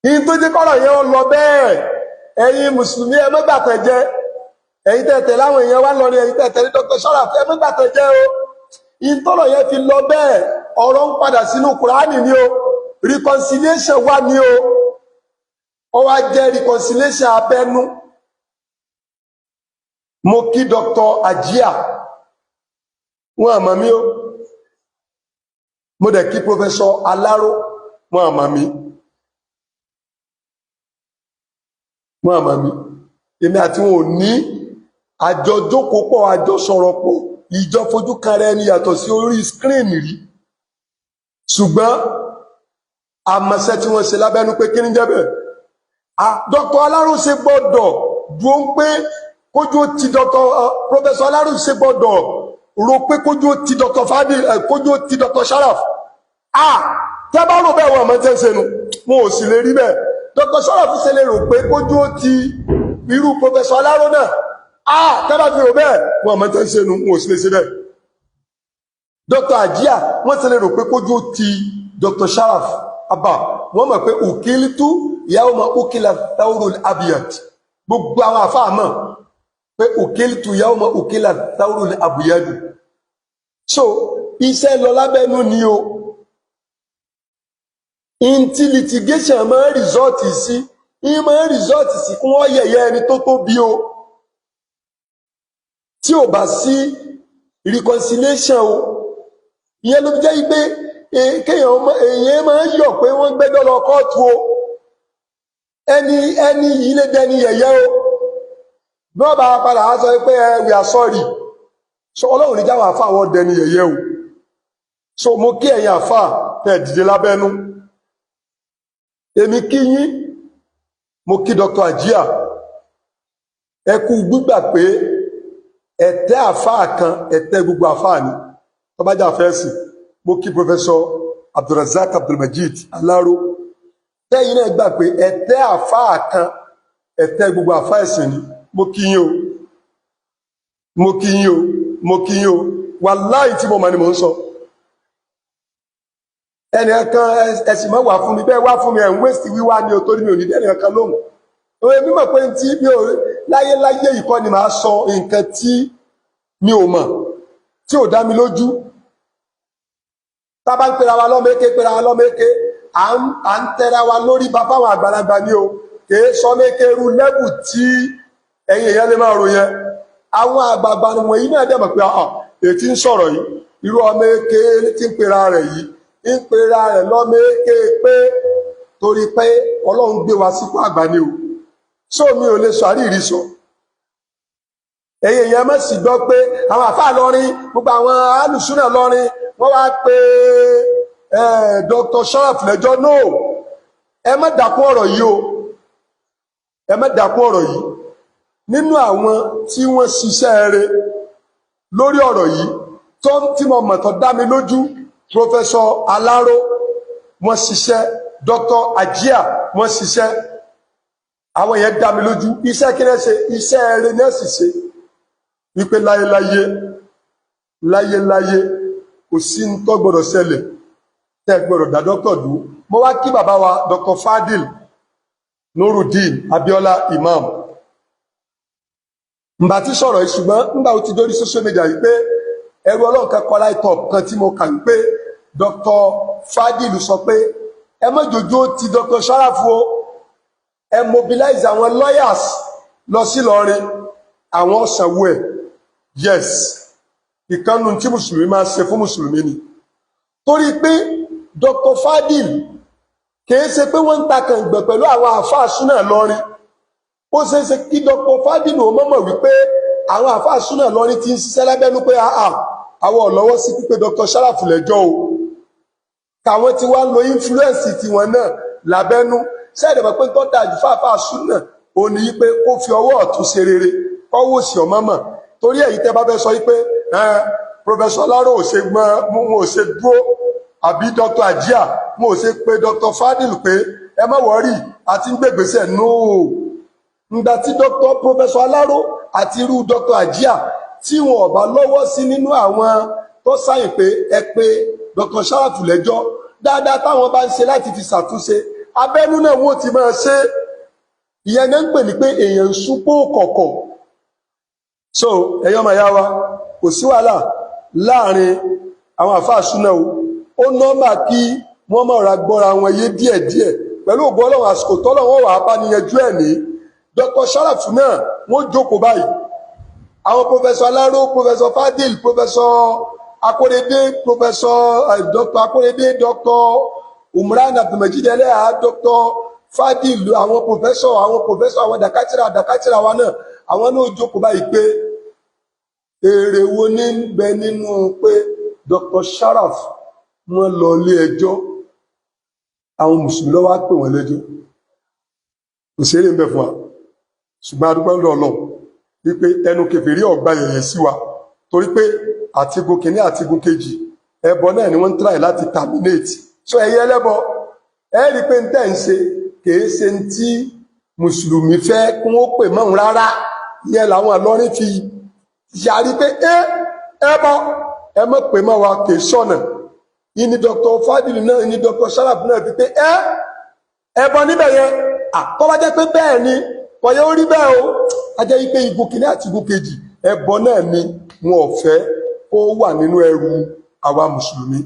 in tó jẹ́ kọ́rọ̀ yẹn ó lọ bẹ́ẹ̀ ẹ̀yin mùsùlùmí ẹ má gbàtànjẹ́ ẹ̀yin tẹ̀tẹ̀ láwọn èèyàn wá lọ ní ẹ̀yin tẹ̀tẹ̀ ní Dr. Sharaf ẹ má gbàtànjẹ́ o in tọ́rọ̀ yẹn fi lọ bẹ́ẹ̀ ọ̀rọ̀ ń padà sínú Kùránì ni o reconciliation wà ní o ó wá jẹ́ reconciliation abẹ́nú mo kí Dr. Ajia wọn àmọ́ mi o mo dẹ̀ kí Professor Alaro wọn àmọ́ mi èmi àti wọn ò ní àjọ jókòó pọ̀ àjọ sọ̀rọ̀ pọ̀ ìjọ fojú kara ẹni yàtọ̀ sí orí screen rí ṣùgbọ́n àmọ̀ṣẹ́ tí wọ́n ṣe lábẹ́nú pé kí ní jẹ́ bẹ́ẹ̀ Dr. Alaro ṣe gbọ́dọ̀ dúró ń pé kójú ti Professor Alaro ṣe gbọ́dọ̀ rò pé kójú ti Dr. Fadil kójú ti Dr. Sharaf tẹ́ bá rò bẹ́ẹ̀ wọ́n àmọ́ tẹ́ ń ṣe nu wọn ò sì lè rí bẹ́ẹ̀ Dr. Sharaf ṣe lè rò pé kójú ti irú Professor Alaro náà tẹ́ bá fi rò bẹ́ẹ̀ wọ́n àmọ́ tẹ́ ń ṣe nu wọn ò sì lè ṣe bẹ́ẹ̀ Dr. Ajia wọ́n ṣe lè rò pé kójú ti Dr. Sharaf wọ́n mọ̀ pé òkìlítú ìyàwó ma òkìlà taurul abiyat gbogbo àwọn àfáà mọ̀ pé òkìlítú ìyàwó ma òkìlà taurul abiyat so iṣẹ́ lọ lábẹ́nú ni o inti litigation máa ń rìsọ́ọ̀tì sí kí wọ́n yẹ̀yẹ́ ẹni tó bí o tí ò bá sí reconciliation o ìyẹn ló jẹ́ pé èèyàn máa ń yọ̀ pé wọ́n gbẹ́jọ́ lọ kóòtù o ẹni yìí lè dẹni yẹ̀yẹ́ o bí wọ́n bá padà wá sọ pé we are sorry so Ọlọ́run ní jáwọ́ àfáà wọ́n dẹni yẹ̀yẹ́ o so mo kí ẹ̀yin àfáà tẹ̀ dìde lábẹ́nú èmi kí yín mo kí Dr. Ajia ẹ kú gbígbà pé ẹ̀tẹ́ àfáà kan ẹ̀tẹ́ gbogbo àfáà ni tó bá jà fẹ́ sí mo kí Professor Abdulrazak Abdulmajid Alaro tẹ́yìn náà gbà pé ẹ̀tẹ́ àfáà kan ẹ̀tẹ́ gbogbo àfáà ẹ̀sìn ni mo kí yín o wàláhì tí mo mọ̀ ni mo ń sọ ẹnìkan ẹ̀sìn mọ́ wà fún mi bẹ́ẹ̀ wá fún mi ẹ̀ ń wéṣì wíwá ní o torí mi ò ní ẹnìkan lóhùn òun èmi mọ̀ pé tí mi ò láyé ìkọ́ ni màá sọ nǹkan tí mi ò mọ̀ tí ò dá mi lójú tá bá ń pera wa lọ́mẹ́kẹ́ à ń tẹ́ra wa lórí bá fáwọn àgbàlagbà ní o kìí sọ mẹ́kẹ́rú lẹ́bù tí ẹ̀yin èèyàn lè máa ròyìn àwọn àgbààgbà wọ̀nyí náà dẹ̀ mọ̀ pé ètí ń sọ̀rọ̀ yìí irú ọmẹ́kẹ́ tí ń pera rẹ̀ yìí ń pera rẹ̀ lọ́mẹ́kẹ́ pé torí pé Ọlọ́run gbé wa sípò àgbà ni o só mi ò lè sọ àríìrí sọ ẹ̀yin èèyàn má sì gbọ́ pé àwọn àfáà lọrin gbogbo àwọn alùsúnà lọrin wọ́n wá pé Dr. Sharaf lẹ́jọ́ no ẹ má dákún ọ̀rọ̀ yìí o ẹ má dákún ọ̀rọ̀ yìí nínú àwọn tí wọ́n ṣiṣẹ́ rẹ̀ lórí ọ̀rọ̀ yìí tí mo mọ̀ tó dá mi lójú Professor Alaro wọ́n ṣiṣẹ́ Dr. Ajia wọ́n ṣiṣẹ́ àwọn yẹn dá mi lójú iṣẹ́ kí náà ṣe iṣẹ́ rẹ̀ náà sì ṣe wípé láyé kò sí ń tó gbọdọ̀ ṣẹlẹ̀ tẹ́ gbọdọ̀ dá dókítà dúró mo wá kí bàbá wa Dr. Fadil Nurudeen Abiola Imam mbà tí sọ̀rọ̀ yìí ṣùgbọ́n ńgbà ó ti dórí social media yìí pé ẹrú Ọlọ́run kan kọ́ láìtọ̀ kan tí mo kà wípé Dr. Fadil sọ pé ẹ má jòjó ti Dr. Sharaf o ẹ mobilize àwọn lawyers lọ sí Ìlọrin àwọn sanwó ẹ̀ yes ìkànnù tí mùsùlùmí máa ṣe fún mùsùlùmí ni torí pé Dr. Fadil kìí ṣe pé wọ́n ń ta kàngbẹ̀ pẹ̀lú àwọn àfáà súnà lọ́rin ó ṣe é ṣe kí Dr. Fadil ò mọ̀mọ̀ wípé àwọn àfáà súnà lọ́rin ti ń ṣiṣẹ́ lábẹ́nú pé àwọn ọ̀lọ́wọ́ sí pípé Dr. Sharaf lẹ́jọ́ o káwọn tí wá ń lo influence tiwọn náà lábẹ́nú sẹ́ẹ̀dẹ̀mọ̀ pé tó dájú fáfáà súnà ò ní pé kó fi ọwọ́ ọ̀tún ṣe rere kọ́wọ́ sí ọmọmọ̀ torí èyí tẹ́ bá fẹ́ sọ wípé Professor Alaro ò ṣe gbọ́n mo ò ṣe dúró àbí Dr. Ajia mo ò ṣe pé Dr. Fadil pé ẹ má wọ́rí àti ń gbègbèsè nóò ǹgbà tí Professor Alaro àti irú Dr. Ajia tí wọn ò bá lọ́wọ́ sí nínú àwọn tó sáyìn pé ẹ pé Dr. Sharaf lẹ́jọ́ dáadáa táwọn bá ń ṣe láti fi ṣàtúnṣe abẹ́nú náà wọ́n ti máa ṣe ìyẹn náà ń pè ní pé èèyàn ń súpó kọ̀kọ̀. So ẹ̀yọ́ máa yá wa kò sí wàhálà láàrin àwọn àfáà súnà ó nọ́mbà kí wọ́n máa ra gbọ́ra wọn yé díẹ̀díẹ̀ pẹ̀lú ògbó ọlọ́run àsìkò tọ́lọ́run wà á bá níyanjú ẹ̀ ní Dr. Sharafu náà wọ́n jókòó báyìí àwọn Professor Alaro, Professor Fadil, Professor Akorede, Dr. Akorede, Dr. Umran Abdulmajid Eleha, Dr. Fadil, àwọn professor àwọn dàkátìrà wa náà àwọn náà jókòó báyìí pé èrè wo ní bẹ nínú pé Dr. Sharaf wọ́n lọ ilé ẹjọ́ àwọn mùsùlùmí ló wá pè wọ́n lẹ́jọ́ kò sí èrè ń bẹ fún wa ṣùgbọ́n adúpẹ́ lọ́dọ̀ Ọlọ́run wípé ẹnu kèfèrí ọ̀gbà yẹ̀yẹ̀ sí wa torí pé àtigun kìíní àtigun kejì ẹbọ náà ni wọ́n ń try láti terminate so ẹ̀yẹ ẹlẹ́bọ ẹ rí pé ń tẹ̀ ń ṣe kìí ṣe ń tí mùsùlùmí fẹ́ kí wọ́n pè mọ́hun rárá ìyẹn làwọn Ìlọrin fi yarí pé ẹbọ ẹ mọ̀ pé mọ́ wa kìí ṣọ̀nà yìí ni Dr. Fadil náà ni Dr. Sharaf náà fi pé ẹbọ níbẹ̀ yẹn àkọ́wá jẹ́ pé bẹ́ẹ̀ ni wọ́n yóò rí bẹ́ẹ̀ o ajẹ́ wípé igun kìíní àti igun kejì ẹbọ náà ni wọn ò fẹ́ kó wà nínú ẹrù àwa mùsùlùmí